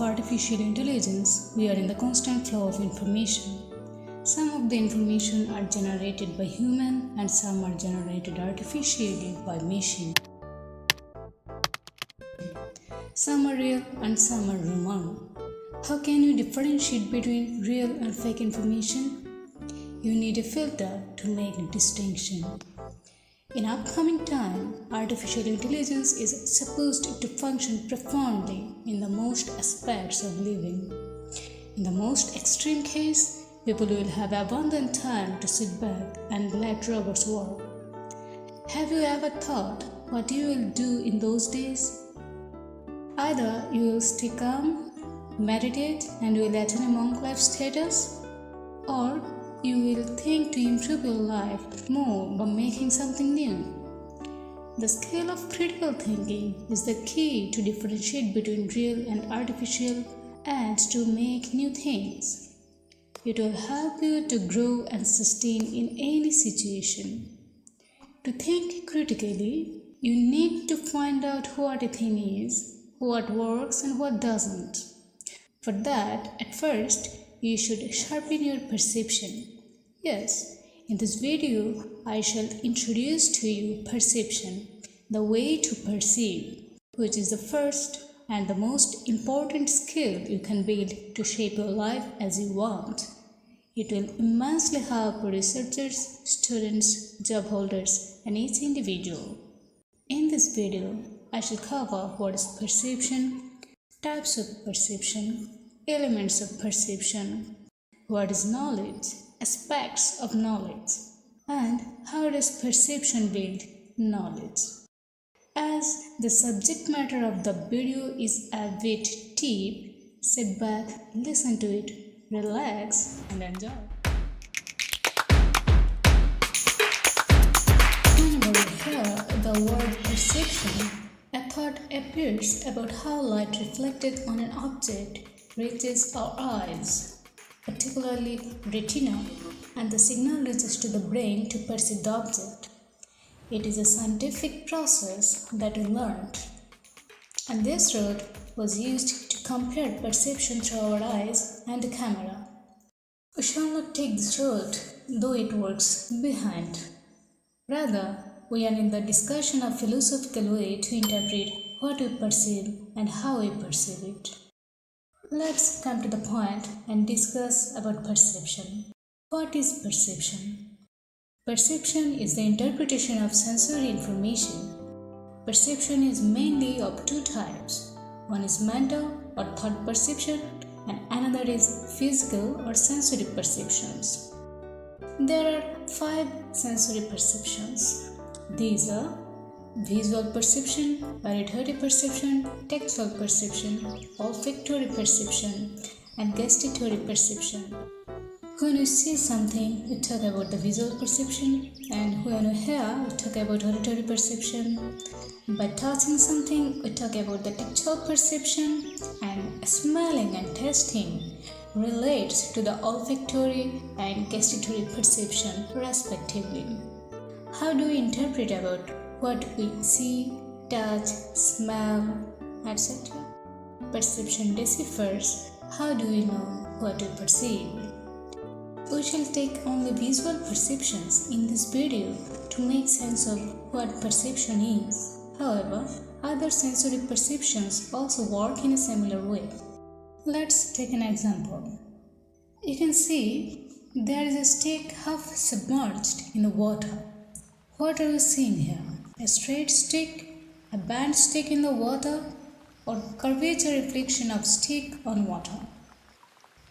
artificial intelligence, we are in the constant flow of information. Some of the information are generated by human and some are generated artificially by machine. Some are real and some are rumor. How can you differentiate between real and fake information? You need a filter to make a distinction. In upcoming time, artificial intelligence is supposed to function profoundly in the most aspects of living. In the most extreme case, people will have abundant time to sit back and let robots work. Have you ever thought what you will do in those days? Either you will stay calm, meditate, and will attain a monk life status, or you will think to improve your life more by making something new. The skill of critical thinking is the key to differentiate between real and artificial and to make new things. It will help you to grow and sustain in any situation. To think critically, you need to find out what a thing is, what works and what doesn't. For that, at first, you should sharpen your perception. Yes, in this video, I shall introduce to you perception, the way to perceive, which is the first and the most important skill you can build to shape your life as you want. It will immensely help researchers, students, job holders, and each individual. In this video, I shall cover what is perception, types of perception, elements of perception, what is knowledge, aspects of knowledge, and how does perception build knowledge. As the subject matter of the video is a bit deep, sit back, listen to it, relax, and enjoy. Whenever we hear the word perception, a thought appears about how light reflected on an object reaches our eyes, particularly retina, and the signal reaches to the brain to perceive the object. It is a scientific process that we learned, and this route was used to compare perception through our eyes and a camera. We shall not take this route, though it works behind. Rather, we are in the discussion of philosophical way to interpret what we perceive and how we perceive it. Let's come to the point and discuss about perception. What is perception? Perception is the interpretation of sensory information. Perception is mainly of two types. One is mental or thought perception and another is physical or sensory perceptions. There are 5 sensory perceptions. These are visual perception, auditory perception, tactile perception, olfactory perception, and gustatory perception. When you see something, we talk about the visual perception, and when we hear, we talk about auditory perception. By touching something, we talk about the tactile perception, and smelling and tasting relates to the olfactory and gustatory perception, respectively. How do we interpret about what we see, touch, smell, etc.? Perception deciphers how do we know what we perceive. We shall take only visual perceptions in this video to make sense of what perception is. However, other sensory perceptions also work in a similar way. Let's take an example. You can see there is a stick half submerged in the water. What are we seeing here? A straight stick, a bent stick in the water, or curvature reflection of stick on water?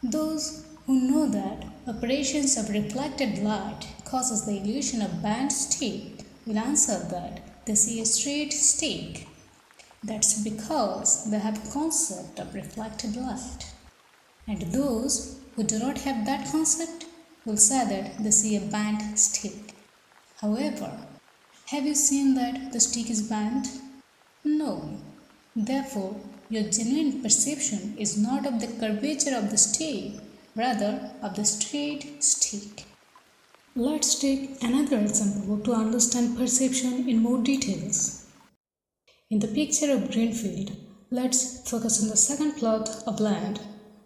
Those who know that operations of reflected light causes the illusion of bent stick will answer that they see a straight stick. That's because they have a concept of reflected light. And those who do not have that concept will say that they see a bent stick. However, have you seen that the stick is bent? No. Therefore, your genuine perception is not of the curvature of the stick, rather of the straight stick. Let's take another example to understand perception in more details. In the picture of green field, Let's focus on the second plot of land,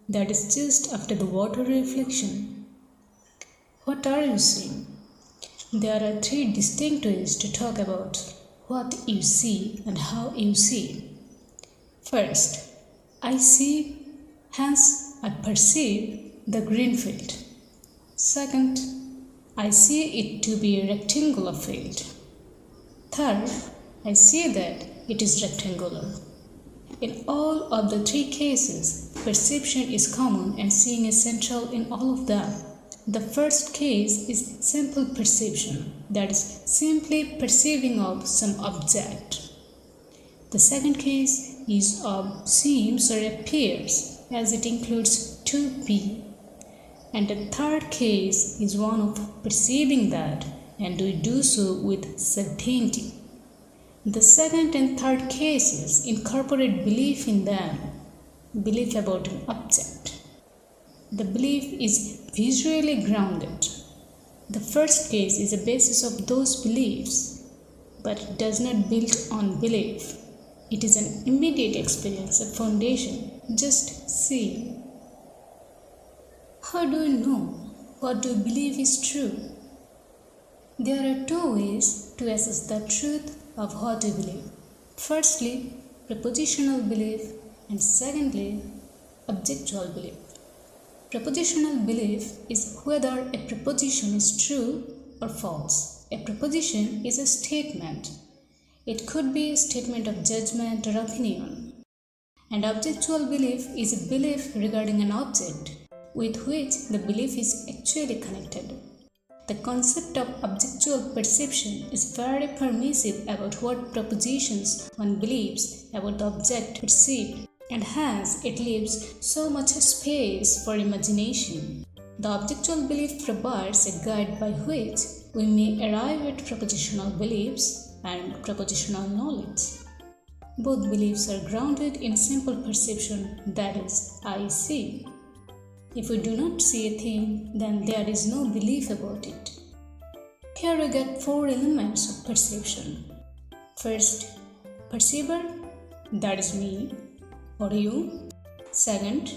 that is just after the water reflection. What are you seeing? There are three distinct ways to talk about what you see and how you see. First, I see, hence I perceive the green field. Second, I see it to be a rectangular field. Third, I see that it is rectangular. In all of the three cases, perception is common and seeing is central in all of them. The first case is simple perception, that is, simply perceiving of some object. The second case is of seems or appears, as it includes to be. And the third case is one of perceiving that, and we do so with certainty. The second and third cases incorporate belief in them, belief about an object. The belief is visually grounded. The first case is a basis of those beliefs, but it does not build on belief. It is an immediate experience, a foundation, just seeing. How do you know what do you believe is true? There are two ways to assess the truth of what you believe. Firstly, propositional belief, and secondly, objectual belief. Propositional belief is whether a proposition is true or false. A proposition is a statement. It could be a statement of judgment or opinion. And objectual belief is a belief regarding an object with which the belief is actually connected. The concept of objectual perception is very permissive about what propositions one believes about the object perceived, and hence it leaves so much space for imagination. The objectual belief provides a guide by which we may arrive at propositional beliefs and propositional knowledge. Both beliefs are grounded in simple perception, that is, I see. If we do not see a thing, then there is no belief about it. Here we get four elements of perception. First, perceiver, that is me or you. Second,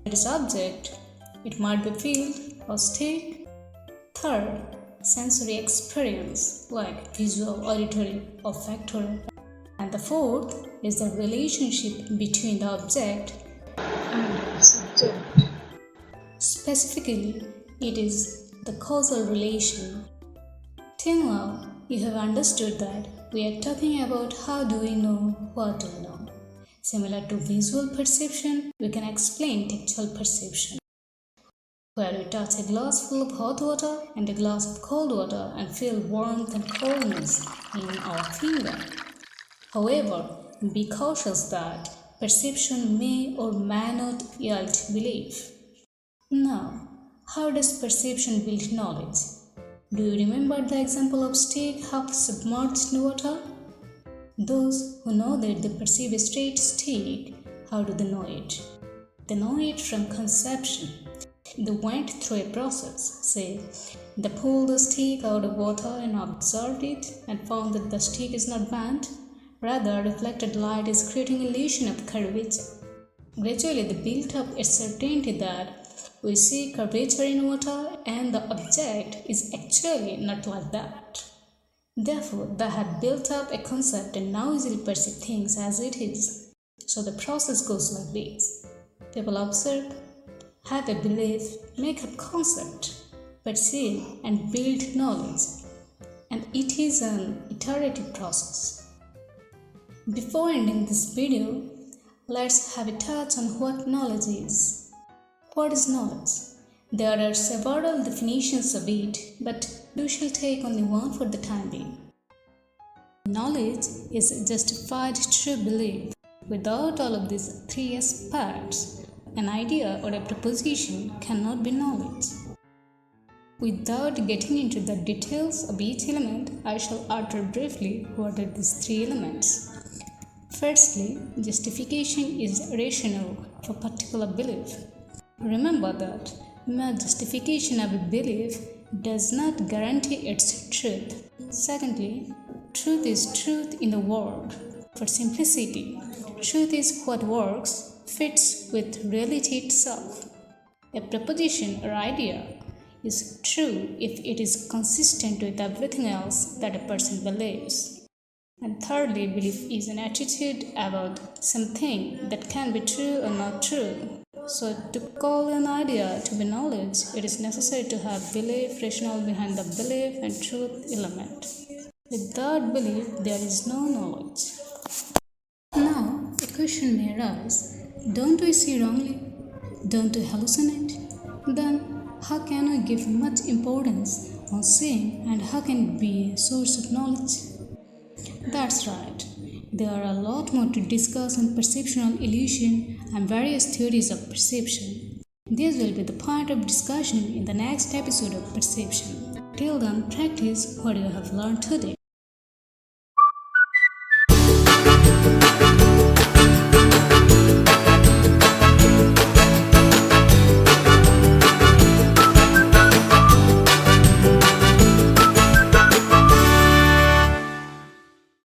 it is object, it might be field or state. Third, sensory experience like visual, auditory, olfactory. And the fourth is the relationship between the object and the subject. Specifically, it is the causal relation. Till now, you have understood that we are talking about how do we know what do we know. Similar to visual perception, we can explain tactile perception, where we touch a glass full of hot water and a glass of cold water and feel warmth and coldness in our finger. However, be cautious that perception may or may not yield belief. Now, how does perception build knowledge? Do you remember the example of stick half submerged in water? Those who know that they perceive a straight stick, how do they know it? They know it from conception. They went through a process, say, they pulled the stick out of water and observed it and found that the stick is not bent, rather reflected light is creating illusion of curvature. Gradually they built up a certainty that we see curvature in water and the object is actually not like that. Therefore, they had built up a concept and now easily perceive things as it is. So the process goes like this. People observe, have a belief, make up concept, perceive and build knowledge. And it is an iterative process. Before ending this video, let's have a touch on what knowledge is. What is knowledge? There are several definitions of it, but we shall take only one for the time being. Knowledge is a justified true belief. Without all of these three aspects, an idea or a proposition cannot be knowledge. Without getting into the details of each element, I shall utter briefly what are these three elements. Firstly, justification is rationale for particular belief. Remember that mere justification of a belief does not guarantee its truth. Secondly, truth is truth in the world. For simplicity, truth is what works, fits with reality itself. A proposition or idea is true if it is consistent with everything else that a person believes. And thirdly, belief is an attitude about something that can be true or not true. So, to call an idea to be knowledge, it is necessary to have belief, rationale behind the belief, and truth element. Without belief, there is no knowledge. Now, a question may arise: don't we see wrongly? Don't we hallucinate? Then, how can we give much importance on seeing, and how can it be a source of knowledge? That's right. There are a lot more to discuss on perceptual illusion and various theories of perception. This will be the point of discussion in the next episode of Perception. Till then, practice what you have learned today.